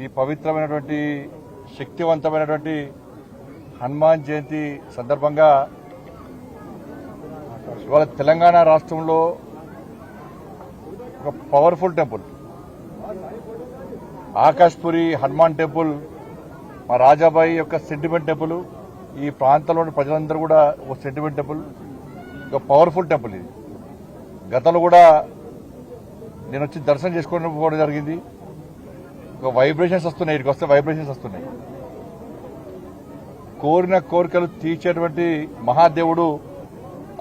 ఈ పవిత్రమైనటువంటి శక్తివంతమైనటువంటి హనుమాన్ జయంతి సందర్భంగా ఇవాళ తెలంగాణ రాష్ట్రంలో ఒక పవర్ఫుల్ టెంపుల్ ఆకాష్పురి హనుమాన్ టెంపుల్ మా రాజాబాయి యొక్క సెంటిమెంట్ టెంపుల్, ఈ ప్రాంతంలోని ప్రజలందరూ కూడా ఒక సెంటిమెంట్ టెంపుల్, ఒక పవర్ఫుల్ టెంపుల్. ఇది గతంలో కూడా నేను వచ్చి దర్శనం చేసుకొని పోవడం జరిగింది. ఒక వైబ్రేషన్స్ వస్తున్నాయి, ఇక్కడికి వస్తే వైబ్రేషన్స్ వస్తున్నాయి. కోరిన కోరికలు తీర్చేటువంటి మహాదేవుడు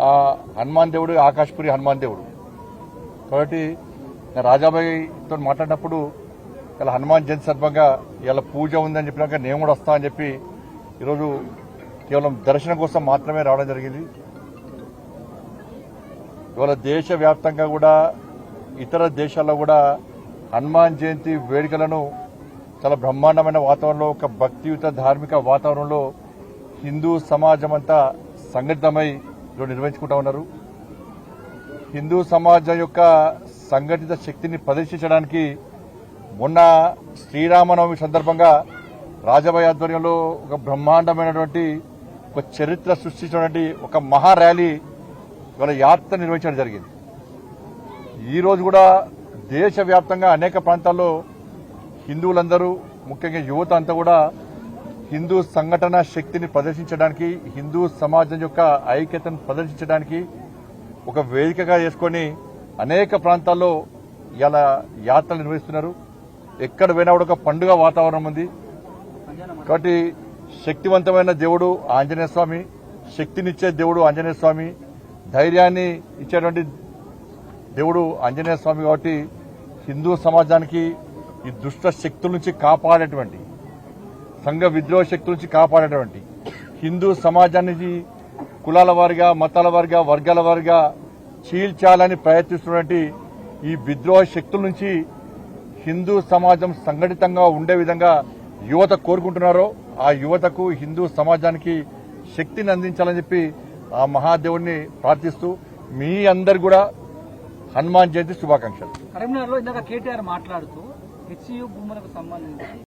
ఆ హనుమాన్ దేవుడు, ఆకాష్పురి హనుమాన్ దేవుడు. కాబట్టి నేను రాజాబాయితో మాట్లాడినప్పుడు ఇలా హనుమాన్ జయంతి సందర్భంగా ఇలా పూజ ఉందని చెప్పినాక నేను కూడా వస్తా అని చెప్పి ఈరోజు కేవలం దర్శనం కోసం మాత్రమే రావడం జరిగింది. ఇవాళ దేశవ్యాప్తంగా కూడా ఇతర దేశాల్లో కూడా హనుమాన్ జయంతి వేడుకలను చాలా బ్రహ్మాండమైన వాతావరణంలో, ఒక భక్తియుత ధార్మిక వాతావరణంలో హిందూ సమాజం అంతా సంఘటితమై నిర్వహించుకుంటా ఉన్నారు. హిందూ సమాజం యొక్క సంఘటిత శక్తిని ప్రదర్శించడానికి మొన్న శ్రీరామనవమి సందర్భంగా రాజాబాయి ఆధ్వర్యంలో ఒక బ్రహ్మాండమైనటువంటి ఒక చరిత్ర సృష్టించినటువంటి ఒక మహా ర్యాలీ ఇవాళ యాత్ర నిర్వహించడం జరిగింది. ఈ రోజు కూడా దేశవ్యాప్తంగా అనేక ప్రాంతాల్లో హిందువులందరూ, ముఖ్యంగా యువత అంతా కూడా హిందూ సంఘటన శక్తిని ప్రదర్శించడానికి, హిందూ సమాజం యొక్క ఐక్యతను ప్రదర్శించడానికి ఒక వేదికగా చేసుకుని అనేక ప్రాంతాల్లో ఇలా యాత్రలు నిర్వహిస్తున్నారు. ఎక్కడ పోయినా కూడా ఒక పండుగ వాతావరణం ఉంది. కాబట్టి శక్తివంతమైన దేవుడు ఆంజనేయ స్వామి, శక్తినిచ్చే దేవుడు ఆంజనేయ స్వామి, ధైర్యాన్ని ఇచ్చేటువంటి దేవుడు ఆంజనేయ స్వామి. కాబట్టి హిందూ సమాజానికి ఈ దుష్ట శక్తుల నుంచి కాపాడేటువంటి, సంఘ విద్రోహ శక్తుల నుంచి కాపాడేటువంటి, హిందూ సమాజానికి కులాల వారిగా, మతాల వారిగా, వర్గాల వారిగా చీల్చాలని ప్రయత్నిస్తున్నటువంటి ఈ విద్రోహ శక్తుల నుంచి హిందూ సమాజం సంఘటితంగా ఉండే విధంగా యువత కోరుకుంటున్నారో ఆ యువతకు, హిందూ సమాజానికి శక్తిని అందించాలని చెప్పి ఆ మహాదేవుడిని ప్రార్థిస్తూ మీ అందరు కూడా హనుమాన్ జయంతి శుభాకాంక్షలు. కరీంనగర్లో ఇందాక కేటీఆర్ మాట్లాడుతూ హెచ్యూ భూములకు సంబంధించి